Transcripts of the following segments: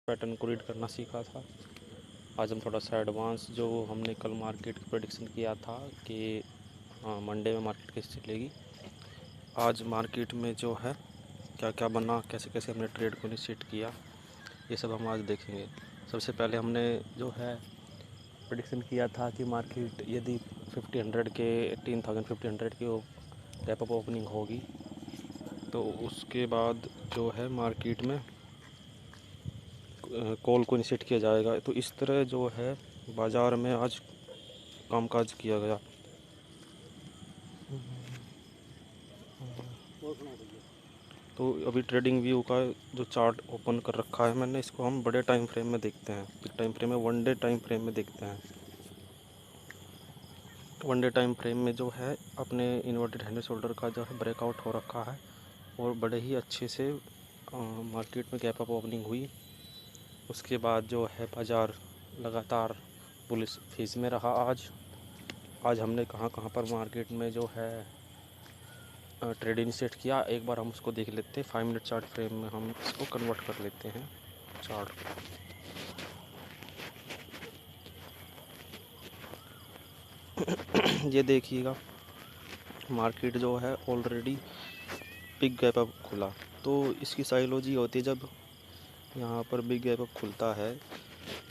Pattern को read करना सीखा था। आज हम थोड़ा सा एडवांस जो हमने कल मार्केट की प्रेडिक्शन किया था कि मंडे में मार्केट कैसे चलेगी, आज मार्केट में जो है क्या क्या बना, कैसे कैसे हमने ट्रेड को इनिशिएट किया, ये सब हम आज देखेंगे। सबसे पहले हमने जो है प्रेडिक्शन किया था कि मार्केट यदि 1500 के 18,500 की गैप अप ओपनिंग होगी तो उसके बाद जो है मार्केट में कॉल को इनिशिएट किया जाएगा। तो इस तरह जो है बाज़ार में आज कामकाज किया गया। तो अभी ट्रेडिंग व्यू का जो चार्ट ओपन कर रखा है मैंने, इसको हम बड़े टाइम फ्रेम में देखते हैं। टाइम फ्रेम में वन डे टाइम फ्रेम में देखते हैं। वन डे टाइम फ्रेम में जो है अपने इन्वर्टेड हैंड एंड शोल्डर का जो है ब्रेकआउट हो रखा है और बड़े ही अच्छे से मार्केट में गैप अप ओपनिंग हुई। उसके बाद जो है बाज़ार लगातार बुलिश फेज में रहा। आज हमने कहाँ कहाँ पर मार्केट में जो है ट्रेड इनिशिएट किया, एक बार हम उसको देख लेते हैं। 5 मिनट चार्ट फ्रेम में हम इसको कन्वर्ट कर लेते हैं चार्ट को। ये देखिएगा मार्केट जो है ऑलरेडी बिग गैप अप खुला। तो इसकी साइकोलॉजी होती है, जब यहाँ पर बिग गैप अप खुलता है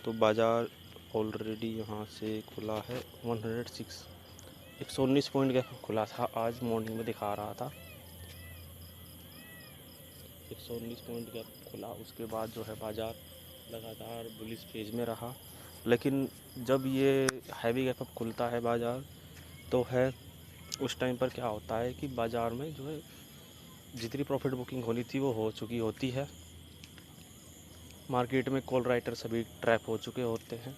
तो बाज़ार ऑलरेडी यहाँ से खुला है 119 पॉइंट गैप अप खुला था। आज मॉर्निंग में दिखा रहा था 119 पॉइंट गैप खुला। उसके बाद जो है बाज़ार लगातार बुलिश फेज में रहा। लेकिन जब ये हैवी गैप अप खुलता है बाज़ार तो है उस टाइम पर क्या होता है कि बाज़ार में जो है जितनी प्रॉफिट बुकिंग होनी थी वो हो चुकी होती है। मार्केट में कॉल राइटर सभी ट्रैप हो चुके होते हैं,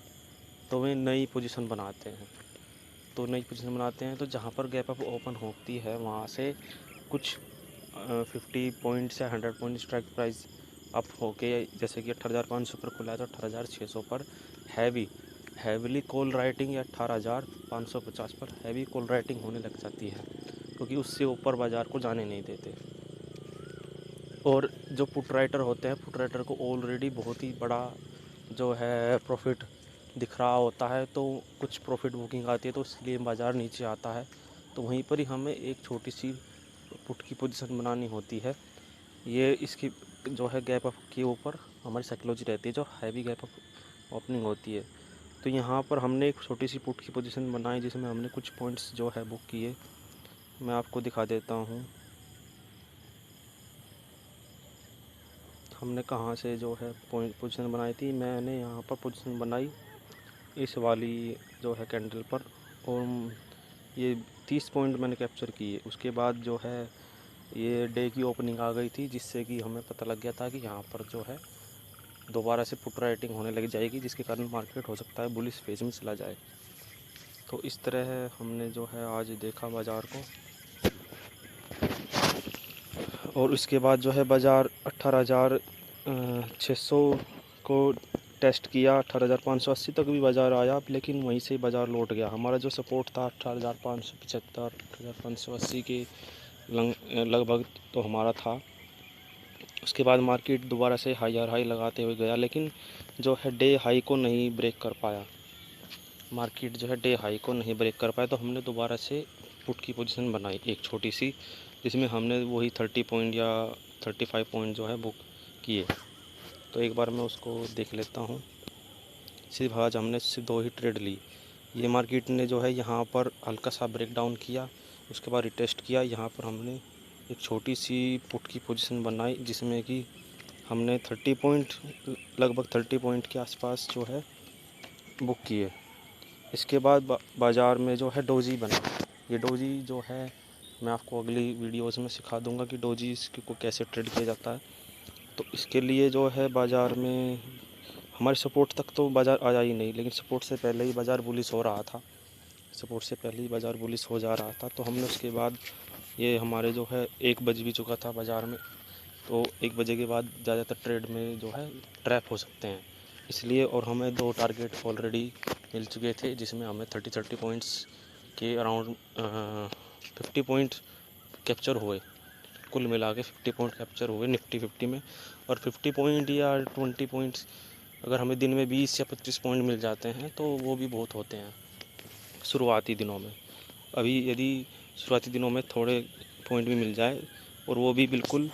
तो वे नई पोजीशन बनाते हैं। तो जहाँ पर गैप अप ओपन होती है वहाँ से कुछ 50 पॉइंट या 100 पॉइंट स्ट्राइक प्राइस अप होके, जैसे कि 18,500 पर खुला है तो 18,600 पर हैवीली कॉल राइटिंग या 18,550 पर हैवी कॉल राइटिंग होने लग जाती है, क्योंकि उससे ऊपर बाज़ार को जाने नहीं देते। और जो पुट राइटर होते हैं, पुट राइटर को ऑलरेडी बहुत ही बड़ा जो है प्रॉफिट दिख रहा होता है, तो कुछ प्रॉफिट बुकिंग आती है तो इसलिए बाज़ार नीचे आता है। तो वहीं पर ही हमें एक छोटी सी पुट की पोजीशन बनानी होती है। ये इसकी जो है गैप अप के ऊपर हमारी साइकोलॉजी रहती है, जो हैवी गैप अप ओपनिंग होती है। तो यहाँ पर हमने एक छोटी सी पुट की पोजीशन बनाई जिसमें हमने कुछ पॉइंट्स जो है बुक किए। मैं आपको दिखा देता हूँ हमने कहाँ से जो है पॉइंट पोजीशन बनाई थी। मैंने यहाँ पर पोजीशन बनाई इस वाली जो है कैंडल पर, और ये 30 पॉइंट मैंने कैप्चर किए। उसके बाद जो है ये डे की ओपनिंग आ गई थी, जिससे कि हमें पता लग गया था कि यहाँ पर जो है दोबारा से पुट राइटिंग होने लग जाएगी, जिसके कारण मार्केट हो सकता है बुलिश फेज में चला जाए। तो इस तरह हमने जो है आज देखा बाज़ार को, और उसके बाद जो है बाज़ार 18,600 को टेस्ट किया। 18,580 तक भी बाज़ार आया, लेकिन वहीं से बाज़ार लौट गया। हमारा जो सपोर्ट था 18,575 18,580 के लगभग तो हमारा था। उसके बाद मार्केट दोबारा से हाई लगाते हुए गया, लेकिन जो है डे हाई को नहीं ब्रेक कर पाया। मार्केट जो है डे हाई को नहीं ब्रेक कर पाया, तो हमने दोबारा से पुट की पोजीशन बनाई एक छोटी सी, जिसमें हमने वही 30 पॉइंट या 35 पॉइंट जो है बुक किए। तो एक बार मैं उसको देख लेता हूँ। सिर्फ आज हमने सिर्फ 2 ही ट्रेड ली। ये मार्केट ने जो है यहाँ पर हल्का सा ब्रेक डाउन किया, उसके बाद रिटेस्ट किया। यहाँ पर हमने एक छोटी सी पुट की पोजीशन बनाई, जिसमें कि हमने 30 पॉइंट लगभग 30 पॉइंट के आसपास जो है बुक किए। इसके बाद बाज़ार में जो है डोजी बना। ये डोजी जो है मैं आपको अगली वीडियोस में सिखा दूंगा कि डोजी इसको कैसे ट्रेड किया जाता है। तो इसके लिए जो है बाज़ार में हमारे सपोर्ट तक तो बाज़ार आया ही नहीं, लेकिन सपोर्ट से पहले ही बाज़ार बुलिश हो रहा था। सपोर्ट से पहले ही बाज़ार बुलिश हो जा रहा था। तो हमने उसके बाद ये हमारे जो है 1 बज भी चुका था बाज़ार में, तो 1 बजे के बाद ज़्यादातर ट्रेड में जो है ट्रैप हो सकते हैं, इसलिए। और हमें 2 टारगेट ऑलरेडी मिल चुके थे, जिसमें हमें 30 पॉइंट्स के अराउंड 50 पॉइंट कैप्चर हुए कुल मिला के 50 पॉइंट कैप्चर हुए निफ्टी 50 में। और 50 पॉइंट या 20 पॉइंट्स अगर हमें दिन में 20 या 25 पॉइंट मिल जाते हैं तो वो भी बहुत होते हैं शुरुआती दिनों में। अभी यदि शुरुआती दिनों में थोड़े पॉइंट भी मिल जाए और वो भी बिल्कुल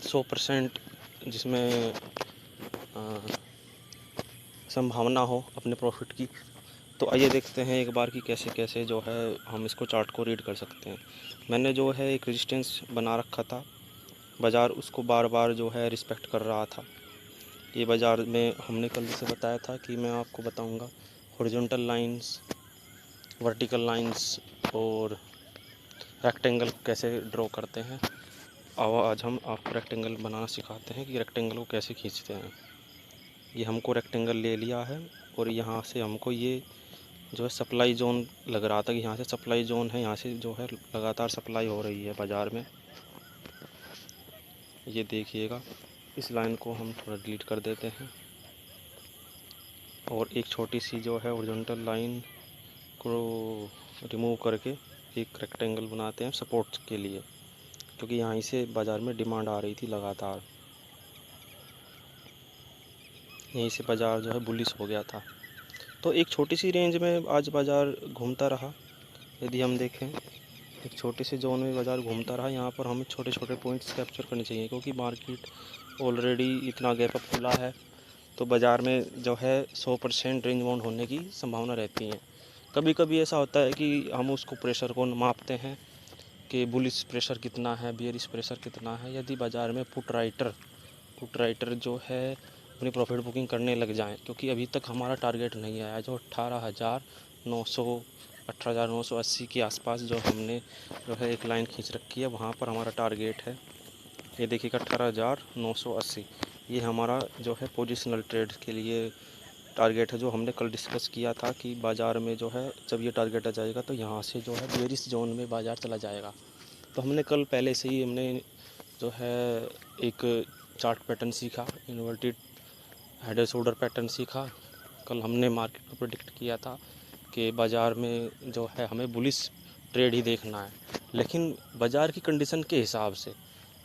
100% जिसमें संभावना हो अपने प्रॉफिट की, तो आइए देखते हैं एक बार कि कैसे कैसे जो है हम इसको चार्ट को रीड कर सकते हैं। मैंने जो है एक रेजिस्टेंस बना रखा था, बाज़ार उसको बार बार जो है रिस्पेक्ट कर रहा था। ये बाज़ार में हमने कल जैसे बताया था कि मैं आपको बताऊंगा हॉरिजॉन्टल लाइंस, वर्टिकल लाइंस और रेक्टेंगल कैसे ड्रॉ करते हैं। आज हम आपको रेक्टेंगल बनाना सिखाते हैं कि रेक्टेंगल को कैसे खींचते हैं। ये हमको रेक्टेंगल ले लिया है और यहाँ से हमको ये जो है सप्लाई जोन लग रहा था कि यहाँ से सप्लाई जोन है, यहाँ से जो है लगातार सप्लाई हो रही है बाज़ार में। ये देखिएगा, इस लाइन को हम थोड़ा डिलीट कर देते हैं और एक छोटी सी जो है हॉरिजॉन्टल लाइन को रिमूव करके एक रेक्टेंगल बनाते हैं सपोर्ट के लिए, क्योंकि यहाँ से बाज़ार में डिमांड आ रही थी लगातार। यहीं से बाज़ार जो है बुलिश हो गया था, तो एक छोटी सी रेंज में आज बाज़ार घूमता रहा। यदि हम देखें एक छोटे से जोन में बाज़ार घूमता रहा, यहाँ पर हमें छोटे छोटे पॉइंट्स कैप्चर करने चाहिए, क्योंकि मार्केट ऑलरेडी इतना गैप अप खुला है तो बाज़ार में जो है 100% रेंज बाउंड होने की संभावना रहती है। कभी कभी ऐसा होता है कि हम उसको प्रेशर को मापते हैं कि बुलिश प्रेशर कितना है, बियरिश प्रेशर कितना है। यदि बाज़ार में पुट राइटर जो है अपनी प्रॉफिट बुकिंग करने लग जाएं, क्योंकि अभी तक हमारा टारगेट नहीं आया जो 18,980 के आसपास जो हमने जो है एक लाइन खींच रखी है, वहाँ पर हमारा टारगेट है। ये देखिएगा 18,980, ये हमारा जो है पोजिशनल ट्रेड के लिए टारगेट है, जो हमने कल डिस्कस किया था कि बाज़ार में जो है जब ये टारगेट आ जाएगा तो यहाँ से जो है बेरिश जोन में बाज़ार चला जाएगा। तो हमने कल पहले से ही हमने जो है एक चार्ट पैटर्न सीखा, inverted head and shoulder pattern सीखा। कल हमने मार्केट को प्रेडिक्ट किया था कि बाज़ार में जो है हमें बुलिश ट्रेड ही देखना है, लेकिन बाज़ार की कंडीशन के हिसाब से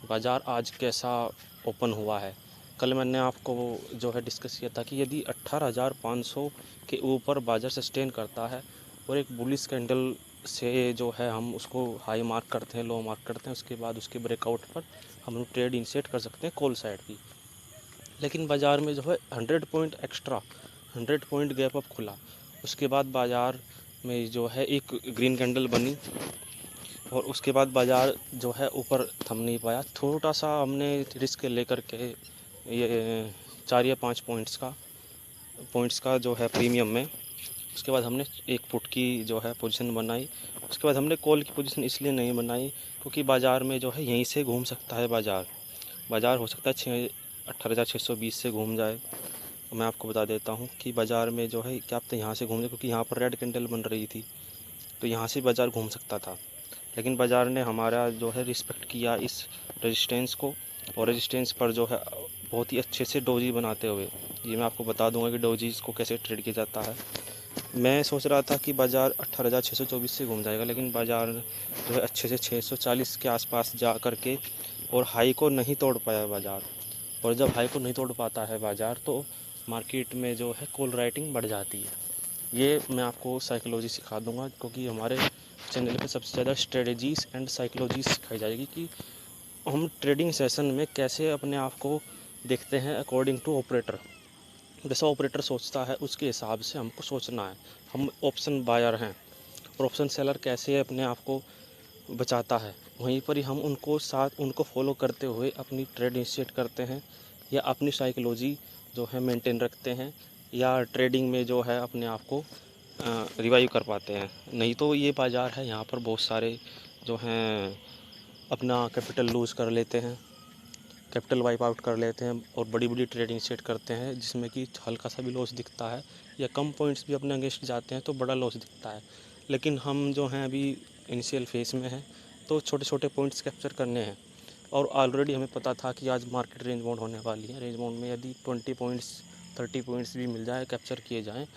बाज़ार आज कैसा ओपन हुआ है। कल मैंने आपको जो है डिस्कस किया था कि यदि 18,500 के ऊपर बाज़ार सस्टेन करता है और एक बुलिश कैंडल से जो है हम उसको हाई मार्क करते हैं, लो मार्क करते हैं, उसके बाद उसके ब्रेकआउट पर हम ट्रेड इनिशिएट कर सकते हैं कॉल साइड की। लेकिन बाज़ार में जो है 100 point extra 100 point gap up खुला, उसके बाद बाज़ार में जो है एक ग्रीन कैंडल बनी और उसके बाद बाज़ार जो है ऊपर थम नहीं पाया। थोड़ा सा हमने रिस्क लेकर के ये 4 या 5 पॉइंट्स का जो है प्रीमियम में, उसके बाद हमने एक पुट की जो है पोजीशन बनाई। उसके बाद हमने कॉल की पोजीशन इसलिए नहीं बनाई क्योंकि बाज़ार में जो है यहीं से घूम सकता है बाज़ार हो सकता है 18,620 से घूम जाए। मैं आपको बता देता हूँ कि बाज़ार में जो है क्या पता यहाँ से घूम जाए, क्योंकि यहाँ पर रेड कैंडल बन रही थी तो यहाँ से बाज़ार घूम सकता था। लेकिन बाज़ार ने हमारा जो है रिस्पेक्ट किया इस रेजिस्टेंस को, और रेजिस्टेंस पर जो है बहुत ही अच्छे से डोजी बनाते हुए, ये मैं आपको बता दूंगा कि डोजीज़ को कैसे ट्रेड किया जाता है। मैं सोच रहा था कि बाज़ार 18,624 से घूम जाएगा, लेकिन बाज़ार जो है अच्छे से 640 के आसपास जा कर के और हाई को नहीं तोड़ पाया बाज़ार। और जब हाई को नहीं तोड़ पाता है बाज़ार तो मार्केट में जो है कॉल राइटिंग बढ़ जाती है। ये मैं आपको साइकोलॉजी सिखा दूंगा, क्योंकि हमारे चैनल पे सबसे ज़्यादा स्ट्रेटजीज़ एंड साइकोलॉजी सिखाई जाएगी कि हम ट्रेडिंग सेशन में कैसे अपने आप को देखते हैं अकॉर्डिंग टू ऑपरेटर। जैसा ऑपरेटर सोचता है उसके हिसाब से हमको सोचना है। हम ऑप्शन बायर हैं और ऑप्शन सेलर कैसे अपने आप को बचाता है, वहीं पर ही हम उनको फॉलो करते हुए अपनी ट्रेड इनिशिएट करते हैं या अपनी साइकोलॉजी जो है मेंटेन रखते हैं, या ट्रेडिंग में जो है अपने आप को रिवाइव कर पाते हैं। नहीं तो ये बाज़ार है, यहाँ पर बहुत सारे जो हैं अपना कैपिटल लूज़ कर लेते हैं, कैपिटल वाइप आउट कर लेते हैं और बड़ी बड़ी ट्रेड इनिशिएट करते हैं जिसमें कि हल्का सा भी लॉस दिखता है, या कम पॉइंट्स भी अपने अगेंस्ट जाते हैं तो बड़ा लॉस दिखता है। लेकिन हम जो हैं अभी इनिशियल फेस में हैं तो छोटे छोटे पॉइंट्स कैप्चर करने हैं, और ऑलरेडी हमें पता था कि आज मार्केट रेंज बाउंड होने वाली है। रेंज बाउंड में यदि 20 पॉइंट्स 30 पॉइंट्स भी मिल जाए, कैप्चर किए जाएँ,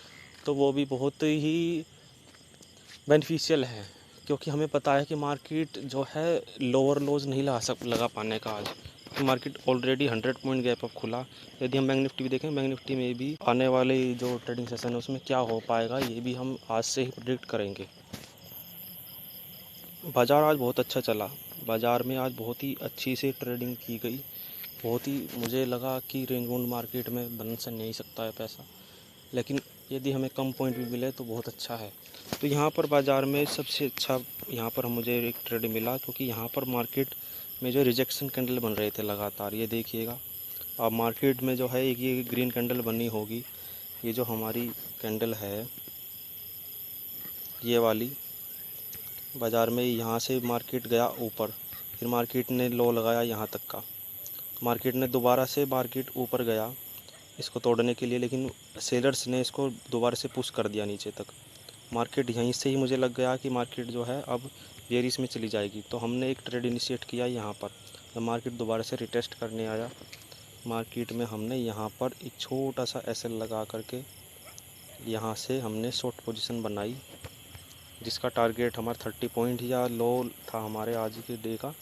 तो वो भी बहुत ही बेनिफिशियल है, क्योंकि हमें पता है कि मार्केट जो है लोअर लोज नहीं लगा पाने का आज, क्योंकि market already 100 point gap up खुला। यदि हम बैंक निफ्टी भी देखें, बैंक निफ्टी में भी आने वाले जो ट्रेडिंग सेशन है उसमें क्या हो पाएगा ये भी हम आज से ही प्रेडिक्ट करेंगे। बाज़ार आज बहुत अच्छा चला, बाज़ार में आज बहुत ही अच्छी से ट्रेडिंग की गई। बहुत ही मुझे लगा कि रेंज बाउंड मार्केट में बन से नहीं सकता है पैसा, लेकिन यदि हमें कम पॉइंट भी मिले तो बहुत अच्छा है। तो यहाँ पर बाज़ार में सबसे अच्छा यहाँ पर मुझे एक ट्रेड मिला, क्योंकि यहाँ पर मार्केट में जो रिजेक्शन कैंडल बन रहे थे लगातार, ये देखिएगा अब मार्केट में जो है एक ये ग्रीन कैंडल बनी होगी, ये जो हमारी कैंडल है ये वाली, बाज़ार में यहाँ से मार्केट गया ऊपर, फिर मार्केट ने लो लगाया यहाँ तक का, मार्केट ने दोबारा से मार्केट ऊपर गया इसको तोड़ने के लिए, लेकिन सेलर्स ने इसको दोबारा से पुश कर दिया नीचे तक। मार्केट यहीं से ही मुझे लग गया कि मार्केट जो है अब बेयरिश में चली जाएगी, तो हमने एक ट्रेड इनिशिएट किया यहाँ पर। जब मार्केट दोबारा से रिटेस्ट करने आया मार्केट में, हमने यहाँ पर एक छोटा सा एसएल लगा करके यहाँ से हमने शॉर्ट पोजीशन बनाई, जिसका टारगेट हमारा 30 पॉइंट या लो था हमारे आज के डे का।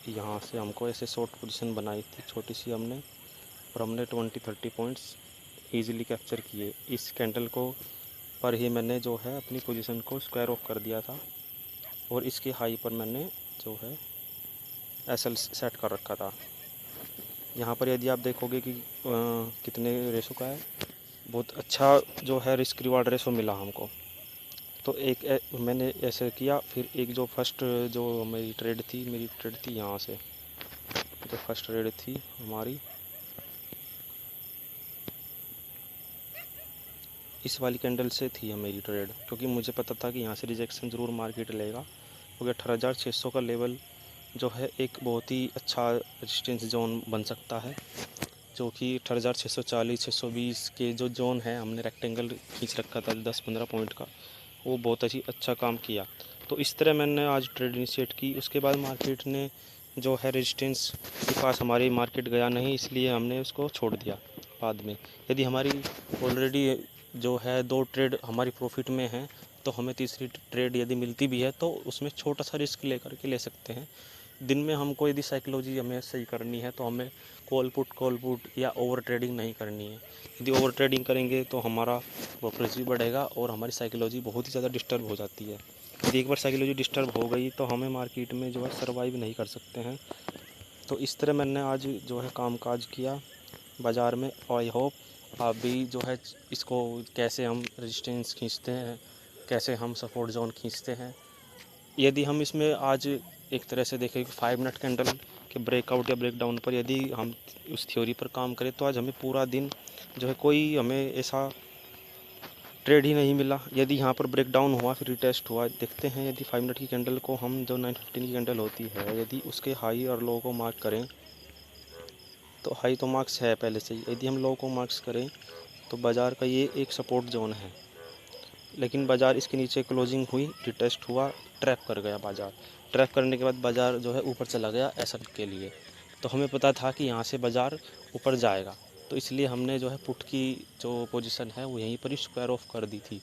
यहाँ से हमको ऐसे शॉर्ट पोजीशन बनाई थी छोटी सी हमने, और हमने 20-30 पॉइंट्स ईज़िली कैप्चर किए। इस कैंडल को पर ही मैंने जो है अपनी पोजीशन को स्क्वायर ऑफ कर दिया था, और इसके हाई पर मैंने जो है एसएल सेट कर रखा था। यहाँ पर यदि आप देखोगे कि कितने रेशो का है, बहुत अच्छा जो है रिस्क रिवार्ड रेशो मिला हमको। तो एक मैंने ऐसे किया, फिर एक जो फर्स्ट जो मेरी ट्रेड थी यहाँ से, जो फर्स्ट ट्रेड थी हमारी इस वाली कैंडल से थी मेरी ट्रेड, क्योंकि मुझे पता था कि यहाँ से रिजेक्शन ज़रूर मार्केट लेगा, क्योंकि 18,600 का लेवल जो है एक बहुत ही अच्छा रेजिस्टेंस जोन बन सकता है, जो कि 18,640-620 के जो जोन है हमने रेक्टेंगल खींच रखा था 10-15 पॉइंट का, वो बहुत अच्छा काम किया। तो इस तरह मैंने आज ट्रेड इनिशिएट की। उसके बाद मार्केट ने जो है रेजिस्टेंस के पास हमारी मार्केट गया नहीं, इसलिए हमने उसको छोड़ दिया बाद में। यदि हमारी ऑलरेडी जो है 2 ट्रेड हमारी प्रॉफिट में हैं, तो हमें तीसरी ट्रेड यदि मिलती भी है तो उसमें छोटा सा रिस्क लेकर के ले सकते हैं। दिन में हमको यदि साइकोलॉजी हमें सही करनी है तो हमें कॉल पुट या ओवर ट्रेडिंग नहीं करनी है। यदि ओवर ट्रेडिंग करेंगे तो हमारा ब्रोकरेज भी बढ़ेगा और हमारी साइकोलॉजी बहुत ही ज़्यादा डिस्टर्ब हो जाती है। यदि एक बार साइकोलॉजी डिस्टर्ब हो गई तो हमें मार्केट में जो है सर्वाइव नहीं कर सकते हैं। तो इस तरह मैंने आज जो है काम काज किया बाज़ार में। आई होप आप भी जो है इसको कैसे हम रेजिस्टेंस खींचते हैं, कैसे हम सपोर्ट जोन खींचते हैं। यदि हम इसमें आज एक तरह से देखें 5 मिनट कैंडल के ब्रेकआउट या ब्रेकडाउन पर यदि हम उस थ्योरी पर काम करें, तो आज हमें पूरा दिन जो है कोई हमें ऐसा ट्रेड ही नहीं मिला। यदि यहाँ पर ब्रेकडाउन हुआ फिर रिटेस्ट हुआ, देखते हैं यदि 5 मिनट की कैंडल को हम जो 915 की कैंडल होती है, यदि उसके हाई और लो को मार्क करें, तो हाई तो मार्क्स है पहले से ही, यदि हम लो को मार्क्स करें तो बाज़ार का ये एक सपोर्ट जोन है। लेकिन बाज़ार इसके नीचे क्लोजिंग हुई, रिटेस्ट हुआ, ट्रैप कर गया बाज़ार। ट्रैप करने के बाद बाज़ार जो है ऊपर चला गया एसएल के लिए। तो हमें पता था कि यहाँ से बाज़ार ऊपर जाएगा, तो इसलिए हमने जो है पुट की जो पोजीशन है वो यहीं पर ही स्क्वायर ऑफ कर दी थी,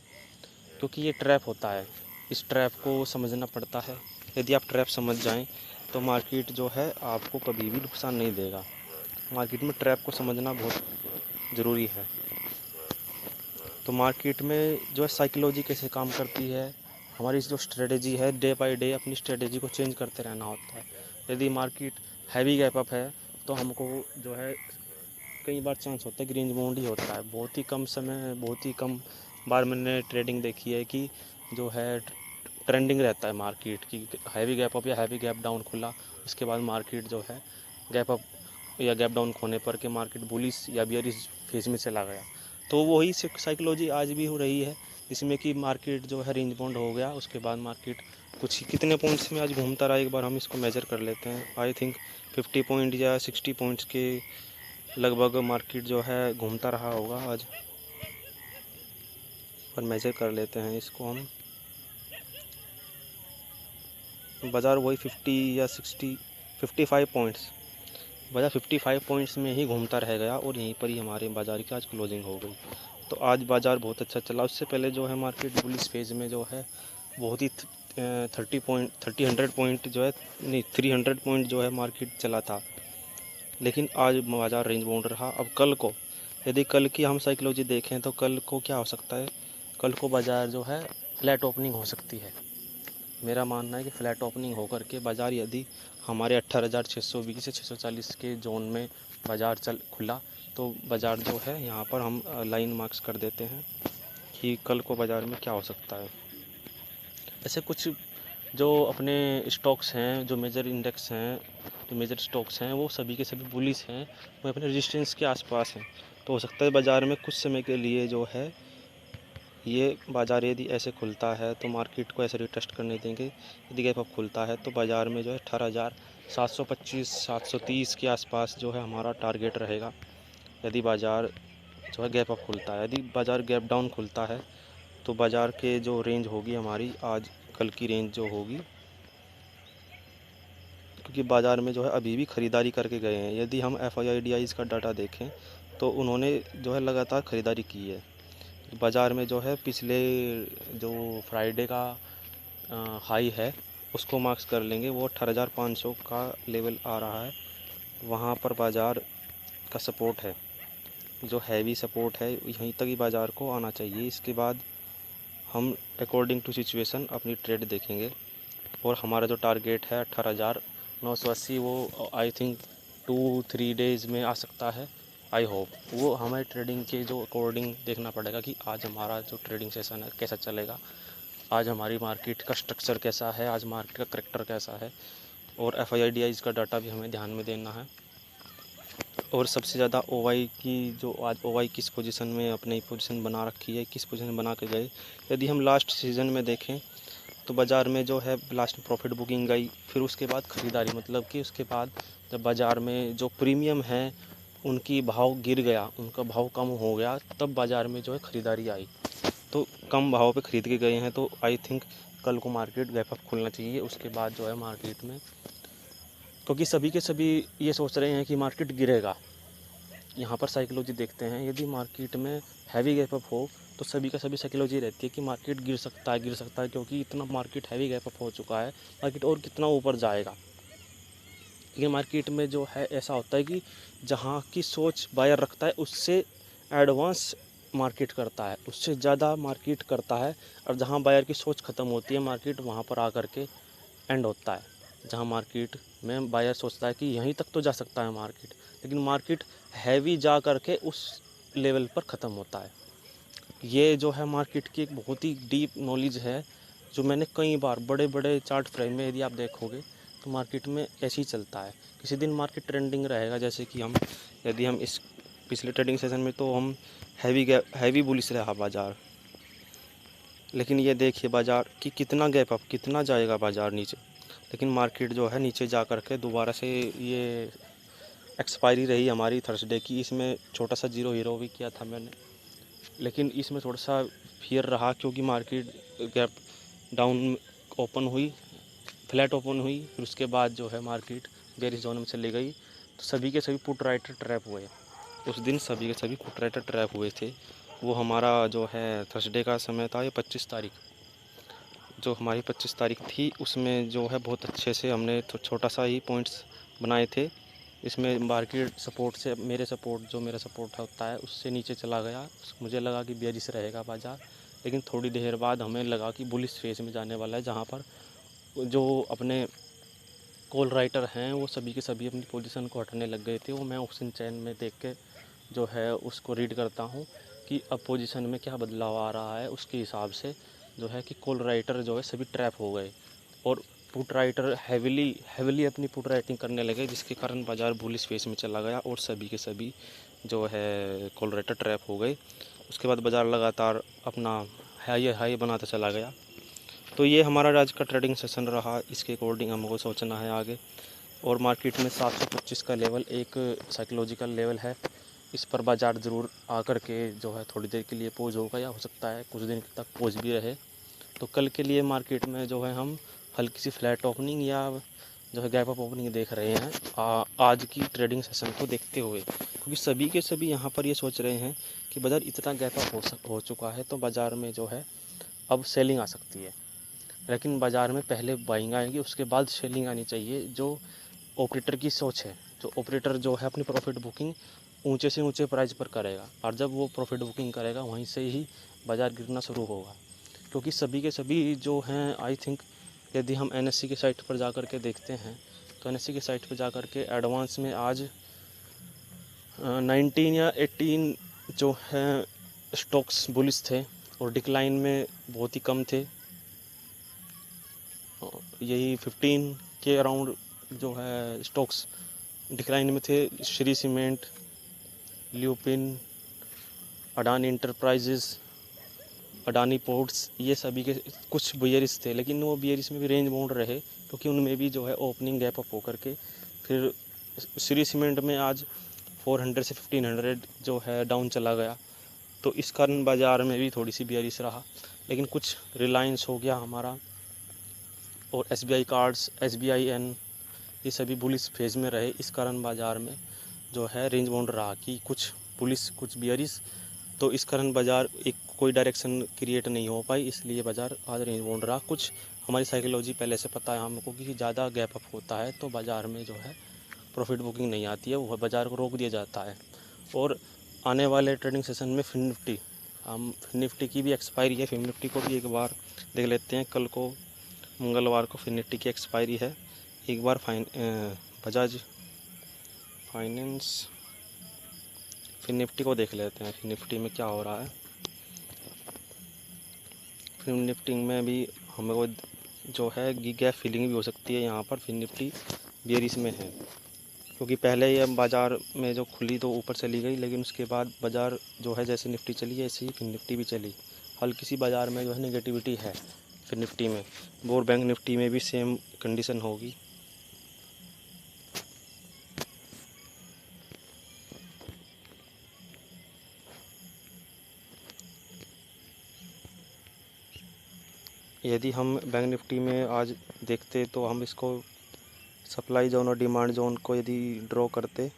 क्योंकि ये ट्रैप होता है। इस ट्रैप को समझना पड़ता है। यदि आप ट्रैप समझ जाएं तो मार्केट जो है आपको कभी भी नुकसान नहीं देगा। मार्केट में ट्रैप को समझना बहुत ज़रूरी है। तो मार्केट में जो है साइकोलॉजी कैसे काम करती है, हमारी जो स्ट्रेटेजी है, डे बाय डे अपनी स्ट्रेटेजी को चेंज करते रहना होता है। यदि मार्केट हैवी गैप अप है तो हमको जो है कई बार चांस होता है कि रेंज बाउंड ही होता है। बहुत ही कम समय, बहुत ही कम बार मैंने ट्रेडिंग देखी है कि जो है ट्रेंडिंग रहता है मार्केट की, हैवी गैप अप या हैवी गैप डाउन खुला, उसके बाद मार्केट जो है गैप अप या गैप डाउन होने पर के मार्केट बुलिश या बियरिश फेज में चला गया। तो वही साइकोलॉजी आज भी हो रही है, जिसमें कि मार्केट जो है रेंज बाउंड हो गया, उसके बाद मार्केट कुछ कितने पॉइंट्स में आज घूमता रहा, एक बार हम इसको मेजर कर लेते हैं। आई थिंक 50 पॉइंट या 60 पॉइंट्स के लगभग मार्केट जो है घूमता रहा होगा आज। पर मेजर कर लेते हैं इसको हम, बाज़ार वही 50 या 60 55 पॉइंट्स, बाज़ार 55 पॉइंट्स में ही घूमता रह गया और यहीं पर ही हमारे बाज़ार की आज क्लोजिंग हो गई। तो आज बाज़ार बहुत अच्छा चला। उससे पहले जो है मार्केट बुलिश फेज में जो है बहुत ही 300 पॉइंट जो है, नहीं 300 पॉइंट जो है मार्केट चला था, लेकिन आज बाज़ार रेंज बाउंड रहा। अब कल को, यदि कल की हम साइकोलॉजी देखें तो कल को क्या हो सकता है, कल को बाज़ार जो है फ्लैट ओपनिंग हो सकती है। मेरा मानना है कि फ्लैट ओपनिंग होकर के बाज़ार यदि हमारे 18,620 से 640 के जोन में बाज़ार खुला, तो बाज़ार जो है यहाँ पर हम लाइन मार्क्स कर देते हैं कि कल को बाज़ार में क्या हो सकता है। ऐसे कुछ जो अपने स्टॉक्स हैं, जो मेजर इंडेक्स हैं, जो मेजर स्टॉक्स हैं, वो सभी के सभी बुलिश हैं, वो अपने रेजिस्टेंस के आसपास हैं। तो हो सकता है बाज़ार में कुछ समय के लिए जो है ये बाज़ार यदि ऐसे खुलता है तो मार्केट को ऐसे रिटेस्ट करने देंगे। यदि गैप अप खुलता है तो बाज़ार में जो है 18,725 730 के आसपास जो है हमारा टारगेट रहेगा। यदि बाज़ार जो है गैप अप खुलता है, यदि बाज़ार गैप डाउन खुलता है तो बाज़ार के जो रेंज होगी हमारी आज कल की रेंज जो होगी, क्योंकि बाज़ार में जो है अभी भी ख़रीदारी करके गए हैं। यदि हम FIDIs का डाटा देखें तो उन्होंने जो है लगातार ख़रीदारी की है। बाज़ार में जो है पिछले जो फ्राइडे का हाई है उसको मार्क्स कर लेंगे, वो 18,500 का लेवल आ रहा है। वहाँ पर बाज़ार का सपोर्ट है, जो हैवी सपोर्ट है, यहीं तक ही बाज़ार को आना चाहिए। इसके बाद हम अकॉर्डिंग टू सिचुएशन अपनी ट्रेड देखेंगे और हमारा जो टारगेट है 18,980, वो आई थिंक 2-3 डेज़ में आ सकता है। आई होप वो हमें ट्रेडिंग के जो अकॉर्डिंग देखना पड़ेगा कि आज हमारा जो ट्रेडिंग सेशन है कैसा चलेगा, आज हमारी मार्केट का स्ट्रक्चर कैसा है, आज मार्केट का करैक्टर कैसा है, और FIDIs का डाटा भी हमें ध्यान में देना है। और सबसे ज़्यादा OI की जो आज OI किस पोजीशन में अपनी पोजीशन बना रखी है, किस पोजीशन बना के गए। यदि हम लास्ट सीज़न में देखें तो बाज़ार में जो है लास्ट में प्रॉफिट बुकिंग गई, फिर उसके बाद ख़रीदारी, मतलब कि उसके बाद जब बाज़ार में जो प्रीमियम है उनकी भाव गिर गया, उनका भाव कम हो गया, तब बाज़ार में जो है ख़रीदारी आई। तो कम भाव पे ख़रीद के गए हैं, तो आई थिंक कल को मार्केट गैप अप खुलना चाहिए। उसके बाद जो है मार्केट में, क्योंकि सभी के सभी ये सोच रहे हैं कि मार्केट गिरेगा। यहाँ पर साइकोलॉजी देखते हैं, यदि मार्केट में हैवी गैप अप हो तो सभी का सभी साइकोलॉजी रहती है कि मार्केट गिर सकता है, क्योंकि इतना मार्केट हैवी गैप अप हो चुका है, मार्केट और कितना ऊपर जाएगा। ये मार्केट में जो है ऐसा होता है कि जहाँ की सोच बायर रखता है उससे एडवांस मार्केट करता है, उससे ज़्यादा मार्केट करता है, और जहाँ बायर की सोच ख़त्म होती है मार्केट वहाँ पर आकर के एंड होता है। जहाँ मार्केट में बायर सोचता है कि यहीं तक तो जा सकता है मार्केट, लेकिन मार्केट हैवी जा करके उस लेवल पर ख़त्म होता है। ये जो है मार्केट की एक बहुत ही डीप नॉलेज है, जो मैंने कई बार बड़े बड़े चार्ट फ्रेम में यदि आप देखोगे तो मार्केट में ऐसे ही चलता है। किसी दिन मार्केट ट्रेंडिंग रहेगा, जैसे कि यदि हम इस पिछले ट्रेडिंग सेशन में तो हम हैवी बुलिश रहा बाज़ार, लेकिन ये देखिए बाज़ार कि कितना गैप अप, कितना जाएगा बाज़ार नीचे, लेकिन मार्केट जो है नीचे जा कर के दोबारा से ये एक्सपायरी रही हमारी थर्सडे की, इसमें छोटा सा हीरो भी किया था मैंने, लेकिन इसमें थोड़ा सा फियर रहा क्योंकि मार्केट गैप डाउन ओपन हुई, फ्लैट ओपन हुई, फिर उसके बाद जो है मार्केट बेरिश जोन में चली गई, तो सभी के सभी पुट राइटर ट्रैप हुए। उस दिन सभी के सभी पुट राइटर ट्रैप हुए थे। वो हमारा जो है थर्सडे का समय था, ये 25 तारीख, जो हमारी 25 तारीख थी, उसमें जो है बहुत अच्छे से हमने तो छोटा सा ही पॉइंट्स बनाए थे। इसमें मार्केट सपोर्ट से मेरा सपोर्ट होता है उससे नीचे चला गया, मुझे लगा कि बेरिश रहेगा बाज़ार, लेकिन थोड़ी देर बाद हमें लगा कि बुलिश फेज में जाने वाला है, जहाँ पर जो अपने कॉल राइटर हैं वो सभी के सभी अपनी पोजीशन को हटने लग गए थे। वो मैं ऑप्शन चैन में देख के जो है उसको रीड करता हूँ कि अब पोजीशन में क्या बदलाव आ रहा है, उसके हिसाब से जो है कि कॉल राइटर जो है सभी ट्रैप हो गए और पुट राइटर हैविली अपनी पुट राइटिंग करने लगे, जिसके कारण बाज़ार बुलिश फेस में चला गया और सभी के सभी जो है कॉल राइटर ट्रैप हो गए। उसके बाद बाज़ार लगातार अपना हाई बनाता चला गया। तो ये हमारा आज का ट्रेडिंग सेशन रहा, इसके अकॉर्डिंग हमको सोचना है आगे। और मार्केट में 725 का लेवल एक साइकोलॉजिकल लेवल है, इस पर बाज़ार ज़रूर आकर के जो है थोड़ी देर के लिए पॉज होगा, या हो सकता है कुछ दिन तक पॉज भी रहे। तो कल के लिए मार्केट में जो है हम हल्की सी फ्लैट ओपनिंग या जो है गैप अप ओपनिंग देख रहे हैं आज की ट्रेडिंग सेशन को देखते हुए, क्योंकि सभी के सभी यहाँ पर ये सोच रहे हैं कि बाज़ार इतना गैप अप हो चुका है, तो बाज़ार में जो है अब सेलिंग आ सकती है। लेकिन बाज़ार में पहले बाइंग आएगी, उसके बाद सेलिंग आनी चाहिए। जो ऑपरेटर की सोच है, जो ऑपरेटर जो है अपनी प्रॉफिट बुकिंग ऊंचे से ऊंचे प्राइस पर करेगा, और जब वो प्रॉफिट बुकिंग करेगा वहीं से ही बाज़ार गिरना शुरू होगा। क्योंकि सभी के सभी जो हैं, आई थिंक यदि हम NSE के साइट पर जा कर के देखते हैं तो NSE के साइट पर जा कर के एडवांस में आज 19 या 18 जो हैं स्टॉक्स बुलिश थे, और डिक्लाइन में बहुत ही कम थे। यही 15 के अराउंड जो है स्टॉक्स डिक्लाइन में थे। Shri cement, lupin, Adani enterprises, Adani ports, ये सभी के कुछ बियरिश थे, लेकिन वो बियरिश में भी रेंज बाउंड रहे, क्योंकि उनमें भी जो है ओपनिंग गैप अप होकर के फिर श्री सीमेंट में आज 400 से 1500 जो है डाउन चला गया। तो इस कारण बाज़ार में भी थोड़ी सी बियरिश रहा। लेकिन कुछ रिलायंस हो गया हमारा, और SBI कार्ड्स, SBIN, ये सभी बुलिश फेज में रहे। इस कारण बाज़ार में जो है रेंज बाउंड रहा कि कुछ बुलिश कुछ बियरिश। तो इस कारण बाज़ार एक कोई डायरेक्शन क्रिएट नहीं हो पाई, इसलिए बाज़ार आज रेंज बाउंड रहा। कुछ हमारी साइकोलॉजी पहले से पता है हमको कि ज़्यादा गैप अप होता है तो बाज़ार में जो है प्रॉफिट बुकिंग नहीं आती है, वो बाज़ार को रोक दिया जाता है। और आने वाले ट्रेडिंग सेशन में फिन निफ्टी की भी एक्सपायरी है। फिन निफ्टी को भी एक बार देख लेते हैं। कल को मंगलवार को फिन निफ्टी की एक्सपायरी है। एक बार बजाज फाइनेंस फिन निफ्टी को देख लेते हैं, फिन निफ्टी में क्या हो रहा है। फिन निफ्टी में भी हमें वो जो है गैप फिलिंग भी हो सकती है। यहाँ पर फिन निफ्टी बियरिश में है, क्योंकि पहले ये बाज़ार में जो खुली तो ऊपर चली गई, लेकिन उसके बाद बाज़ार जो है जैसे निफ्टी चली है ऐसे ही फिन निफ्टी भी चली। हल्की सी बाज़ार में जो है नेगेटिविटी है फिन निफ्टी में, और बैंक निफ्टी में भी सेम कंडीशन होगी। यदि हम बैंक निफ्टी में आज देखते तो हम इसको सप्लाई जोन और डिमांड जोन को यदि ड्रॉ करते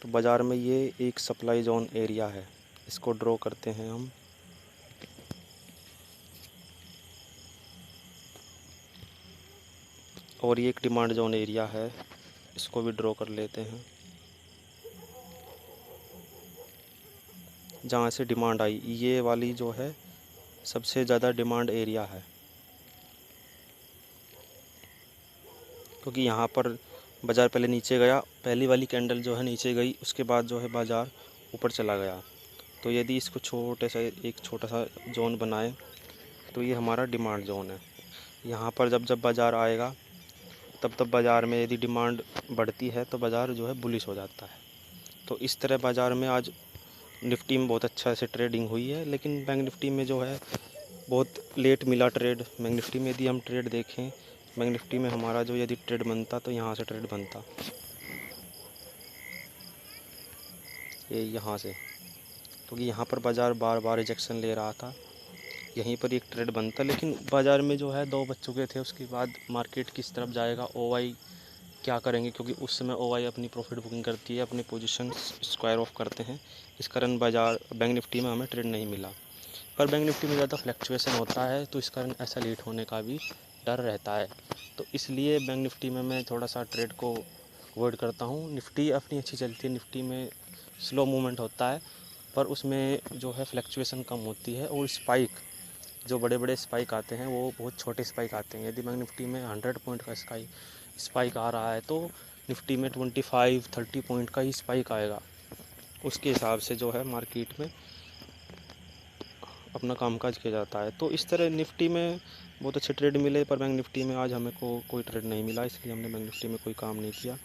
तो बाज़ार में ये एक सप्लाई जोन एरिया है, इसको ड्रॉ करते हैं हम। और ये एक डिमांड जोन एरिया है, इसको भी ड्रॉ कर लेते हैं। जहाँ से डिमांड आई, ये वाली जो है सबसे ज़्यादा डिमांड एरिया है, क्योंकि यहाँ पर बाज़ार पहले नीचे गया, पहली वाली कैंडल जो है नीचे गई, उसके बाद जो है बाज़ार ऊपर चला गया। तो यदि इसको एक छोटा सा जोन बनाए तो ये हमारा डिमांड जोन है। यहाँ पर जब बाज़ार आएगा तब बाज़ार में यदि डिमांड बढ़ती है तो बाज़ार जो है बुलिश हो जाता है। तो इस तरह बाज़ार में आज निफ्टी में बहुत अच्छा से ट्रेडिंग हुई है, लेकिन बैंक निफ्टी में जो है बहुत लेट मिला ट्रेड। बैंक निफ्टी में यदि हम ट्रेड देखें, बैंक निफ्टी में हमारा जो यदि ट्रेड बनता तो यहाँ से ट्रेड बनता, ये यहाँ से, क्योंकि यहाँ पर बाज़ार बार बार रिजेक्शन ले रहा था, यहीं पर एक ट्रेड बनता। लेकिन बाज़ार में जो है 2 बज चुके थे, उसके बाद मार्केट किस तरफ जाएगा, OI क्या करेंगे, क्योंकि उस समय OI अपनी प्रॉफिट बुकिंग करती है, अपनी पोजीशन स्क्वायर ऑफ करते हैं। इस कारण बाज़ार बैंक निफ्टी में हमें ट्रेड नहीं मिला। पर बैंक निफ्टी में ज़्यादा फ्लक्चुएशन होता है, तो इस कारण ऐसा लेट होने का भी डर रहता है। तो इसलिए बैंक निफ्टी में मैं थोड़ा सा ट्रेड को अवॉइड करता हूँ। निफ्टी अपनी अच्छी चलती है, निफ्टी में स्लो मूवमेंट होता है, पर उसमें जो है फ्लक्चुएशन कम होती है, और स्पाइक जो बड़े बड़े स्पाइक आते हैं वो बहुत छोटे स्पाइक आते हैं। यदि बैंक निफ्टी में 100 पॉइंट का स्पाइक आ रहा है तो निफ्टी में 25-30 पॉइंट का ही स्पाइक आएगा। उसके हिसाब से जो है मार्केट में अपना कामकाज किया जाता है। तो इस तरह निफ्टी में बहुत अच्छे ट्रेड मिले, पर बैंक निफ्टी में आज हमें कोई ट्रेड नहीं मिला, इसलिए हमने बैंक निफ्टी में कोई काम नहीं किया।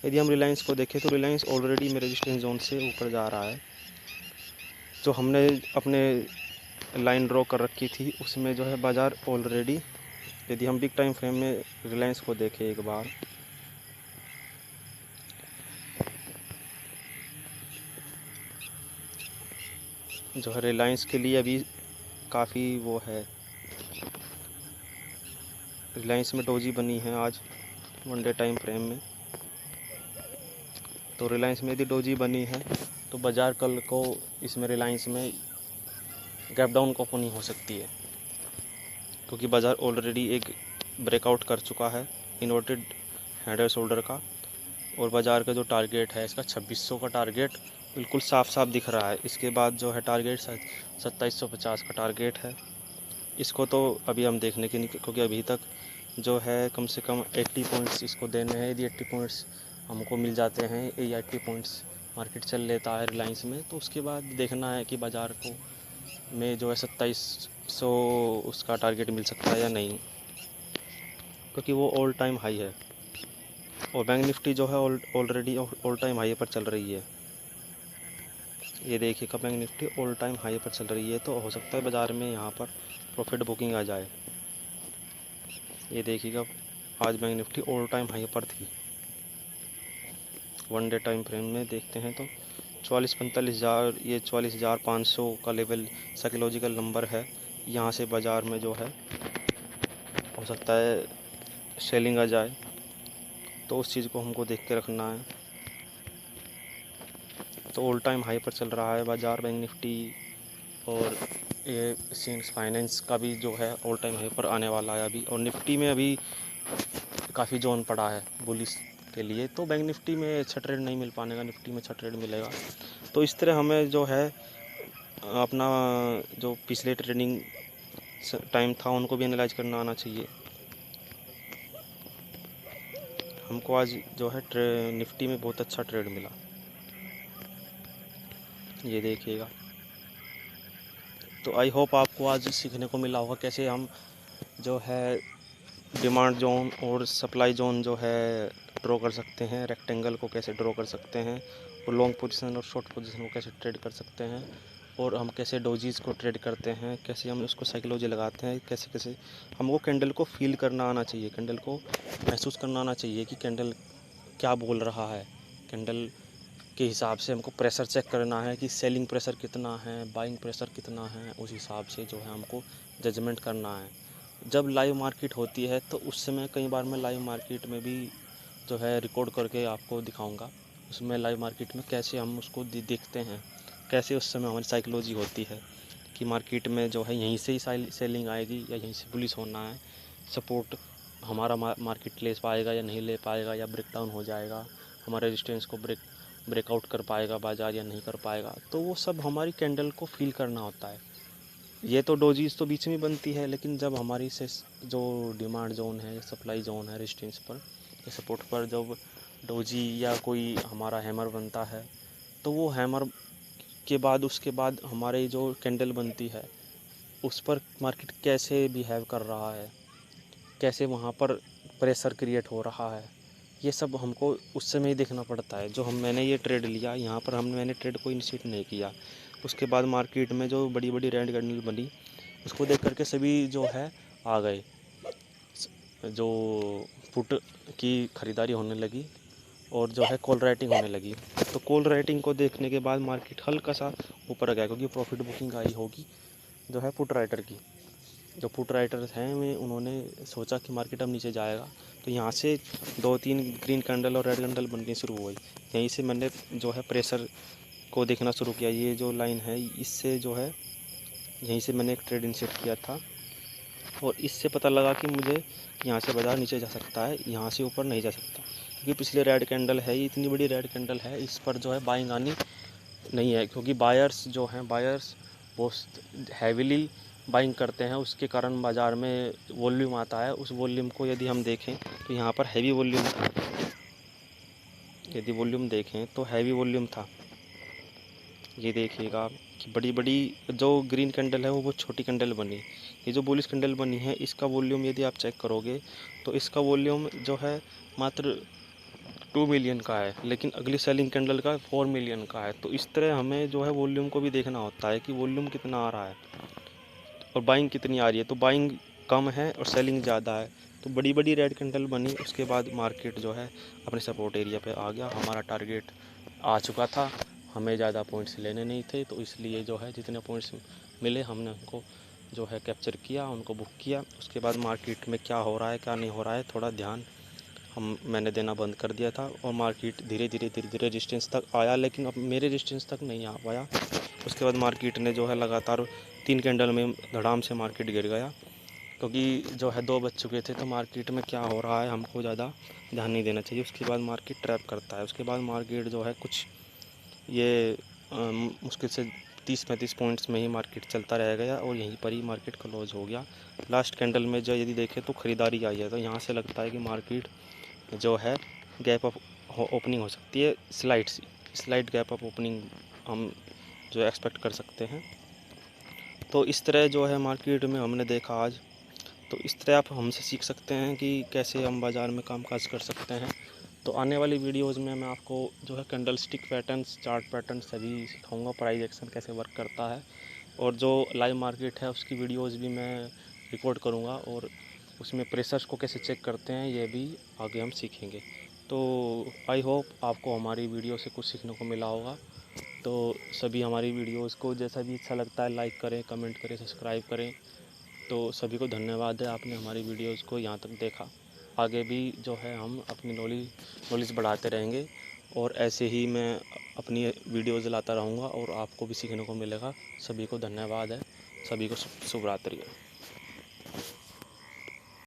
यदि हम रिलायंस को देखें तो रिलायंस ऑलरेडी में रेजिस्टेंस जोन से ऊपर जा रहा है। जो हमने अपने लाइन ड्रॉ कर रखी थी उसमें जो है बाज़ार ऑलरेडी, यदि हम बिग टाइम फ्रेम में रिलायंस को देखें एक बार, जो है रिलायंस के लिए अभी काफ़ी वो है, रिलायंस में डोजी बनी है आज 1 डे टाइम फ्रेम में। तो रिलायंस में यदि डोजी बनी है तो बाज़ार कल को इसमें रिलायंस में गैप डाउन ओपनिंग हो सकती है। क्योंकि बाज़ार ऑलरेडी एक ब्रेकआउट कर चुका है इन्वर्टेड हेड एंड शोल्डर का। और बाज़ार का जो टारगेट है इसका 2600 का टारगेट बिल्कुल साफ साफ दिख रहा है। इसके बाद जो है टारगेट 2750 का टारगेट है। इसको तो अभी हम देखने के नहीं, क्योंकि अभी तक जो है कम से कम 80 पॉइंट्स इसको देने हैं। यदि 80 पॉइंट्स हमको मिल जाते हैं या 80 पॉइंट्स मार्केट चल लेता है रिलायंस में, तो उसके बाद देखना है कि बाज़ार को में जो है 2700 उसका टारगेट मिल सकता है या नहीं, क्योंकि वो ऑल टाइम हाई है। और बैंक निफ्टी जो है ऑलरेडी ऑल टाइम हाई पर चल रही है। ये देखिएगा bank Nifty all time high पर चल रही है, तो हो सकता है बाज़ार में यहाँ पर प्रॉफिट बुकिंग आ जाए। ये देखिएगा आज bank Nifty all time high पर थी। वन डे टाइम फ्रेम में देखते हैं तो 44-45,000, ये 44,500 का लेवल साइकोलॉजिकल नंबर है। यहाँ से बाज़ार में जो है हो सकता है सेलिंग आ जाए, तो उस चीज़ को हमको देख के रखना है। तो ऑल टाइम हाई पर चल रहा है बाज़ार बैंक निफ्टी। और ये सिंस फाइनेंस का भी जो है ऑल टाइम हाई पर आने वाला है अभी। और निफ्टी में अभी काफ़ी जोन पड़ा है बुलिश के लिए, तो बैंक निफ्टी में अच्छा ट्रेड नहीं मिल पाने का, निफ्टी में अच्छा ट्रेड मिलेगा। तो इस तरह हमें जो है अपना जो पिछले ट्रेडिंग टाइम था उनको भी एनालाइज करना आना चाहिए। हमको आज जो है निफ्टी में बहुत अच्छा ट्रेड मिला, ये देखिएगा। तो आई होप आपको आज सीखने को मिला होगा कैसे हम जो है डिमांड जोन और सप्लाई जोन जो है ड्रॉ कर सकते हैं, रेक्टेंगल को कैसे ड्रॉ कर सकते हैं, और लॉन्ग पोजीशन और शॉर्ट पोजीशन को कैसे ट्रेड कर सकते हैं, और हम कैसे डोजीज़ को ट्रेड करते हैं, कैसे हम उसको साइकोलॉजी लगाते हैं, कैसे कैसे हमको कैंडल को फील करना आना चाहिए, कैंडल को महसूस करना आना चाहिए कि कैंडल क्या बोल रहा है। कैंडल के हिसाब से हमको प्रेशर चेक करना है कि सेलिंग प्रेशर कितना है, बाइंग प्रेशर कितना है, उस हिसाब से जो है हमको जजमेंट करना है। जब लाइव मार्केट होती है तो उस समय कई बार मैं लाइव मार्केट में भी जो है रिकॉर्ड करके आपको दिखाऊंगा। उसमें लाइव मार्केट में कैसे हम उसको देखते हैं, कैसे उस समय हमारी साइकोलॉजी होती है कि मार्केट में जो है यहीं से ही सेलिंग आएगी या यहीं से बुलिश होना है, सपोर्ट हमारा मार्केट ले पाएगा या नहीं ले पाएगा, या ब्रेक डाउन हो जाएगा, हमारे रेजिस्टेंस को ब्रेकआउट कर पाएगा बाज़ार या नहीं कर पाएगा। तो वो सब हमारी कैंडल को फील करना होता है। ये तो डोजीज़ तो बीच में बनती है, लेकिन जब हमारी से जो डिमांड जोन है, सप्लाई जोन है, रेजिस्टेंस पर या सपोर्ट पर जब डोजी या कोई हमारा हैमर बनता है, तो वो हैमर के बाद उसके बाद हमारे जो कैंडल बनती है उस पर मार्केट कैसे बिहेव कर रहा है, कैसे वहाँ पर प्रेशर क्रिएट हो रहा है, ये सब हमको उस समय ही देखना पड़ता है। जो मैंने ये ट्रेड लिया यहाँ पर मैंने ट्रेड को इनिशिएट नहीं किया। उसके बाद मार्केट में जो बड़ी बड़ी रेड कैंडल बनी उसको देख करके सभी जो है आ गए, जो पुट की ख़रीदारी होने लगी और जो है कॉल राइटिंग होने लगी। तो कॉल राइटिंग को देखने के बाद मार्केट हल्का सा ऊपर गया, क्योंकि प्रॉफिट बुकिंग आई होगी जो है पुट राइटर की। जो पुट राइटर्स हैं वे उन्होंने सोचा कि मार्केट अब नीचे जाएगा, तो यहाँ से 2-3 ग्रीन कैंडल और रेड कैंडल बननी शुरू हुई। यहीं से मैंने जो है प्रेशर को देखना शुरू किया। ये जो लाइन है इससे जो है यहीं से मैंने एक ट्रेड इनिशिएट किया था, और इससे पता लगा कि मुझे यहाँ से बाज़ार नीचे जा सकता है, यहाँ से ऊपर नहीं जा सकता, क्योंकि पिछले रेड कैंडल है, इतनी बड़ी रेड कैंडल है, इस पर जो है बाइंग आनी नहीं है, क्योंकि बायर्स जो हैं बायर्स बहुत हैविली बाइंग करते हैं। उसके कारण बाज़ार में वॉल्यूम आता है। उस वॉल्यूम को यदि हम देखें तो यहाँ पर हैवी वॉल्यूम था, यदि वॉल्यूम देखें तो हैवी वॉल्यूम था। ये देखिएगा कि बड़ी बड़ी जो ग्रीन कैंडल है वो बहुत छोटी कैंडल बनी। ये जो बुलिश कैंडल बनी है इसका वॉल्यूम यदि आप चेक करोगे तो इसका वॉल्यूम जो है मात्र 2 मिलियन का है, लेकिन अगली सेलिंग कैंडल का 4 मिलियन का है। तो इस तरह हमें जो है वॉल्यूम को भी देखना होता है कि वॉल्यूम कितना आ रहा है और बाइंग कितनी आ रही है। तो बाइंग कम है और सेलिंग ज़्यादा है, तो बड़ी बड़ी रेड कैंडल बनी। उसके बाद मार्केट जो है अपने सपोर्ट एरिया पे आ गया। हमारा टारगेट आ चुका था, हमें ज़्यादा पॉइंट्स लेने नहीं थे, तो इसलिए जो है जितने पॉइंट्स मिले हमने उनको जो है कैप्चर किया, उनको बुक किया। उसके बाद मार्केट में क्या हो रहा है क्या नहीं हो रहा है थोड़ा ध्यान मैंने देना बंद कर दिया था, और मार्केट धीरे धीरे रेजिस्टेंस तक आया, लेकिन अब मेरे रेजिस्टेंस तक नहीं आ पाया। उसके बाद मार्केट ने जो है लगातार 3 कैंडल में धड़ाम से मार्केट गिर गया। क्योंकि जो है 2 बज चुके थे, तो मार्केट में क्या हो रहा है हमको ज़्यादा ध्यान नहीं देना चाहिए। उसके बाद मार्केट ट्रैप करता है, उसके बाद मार्केट जो है कुछ ये मुश्किल से 30-35 पॉइंट्स में ही मार्केट चलता रह गया और यहीं पर ही मार्केट क्लोज हो गया। लास्ट कैंडल में जो यदि देखें तो ख़रीदारी आई है, तो यहाँ से लगता है कि मार्केट जो है गैप अप ओपनिंग हो सकती है, स्लाइड गैप अप ओपनिंग हम जो एक्सपेक्ट कर सकते हैं। तो इस तरह जो है मार्केट में हमने देखा आज, तो इस तरह आप हमसे सीख सकते हैं कि कैसे हम बाज़ार में कामकाज कर सकते हैं। तो आने वाली वीडियोज़ में मैं आपको जो है कैंडलस्टिक पैटर्न्स, चार्ट पैटर्न्स सभी सिखाऊंगा, प्राइस एक्शन कैसे वर्क करता है, और जो लाइव मार्केट है उसकी वीडियोज़ भी मैं रिकॉर्ड करूंगा, और उसमें प्रेशर्स को कैसे चेक करते हैं ये भी आगे हम सीखेंगे। तो आई होप आपको हमारी वीडियो से कुछ सीखने को मिला होगा। तो सभी हमारी वीडियोज़ को जैसा भी अच्छा लगता है लाइक करें, कमेंट करें, सब्सक्राइब करें। तो सभी को धन्यवाद है, आपने हमारी वीडियोज़ को यहाँ तक देखा। आगे भी जो है हम अपनी नॉलेज बढ़ाते रहेंगे, और ऐसे ही मैं अपनी वीडियोज़ लाता रहूँगा और आपको भी सीखने को मिलेगा। सभी को धन्यवाद है, सभी को शुभ रात्रि।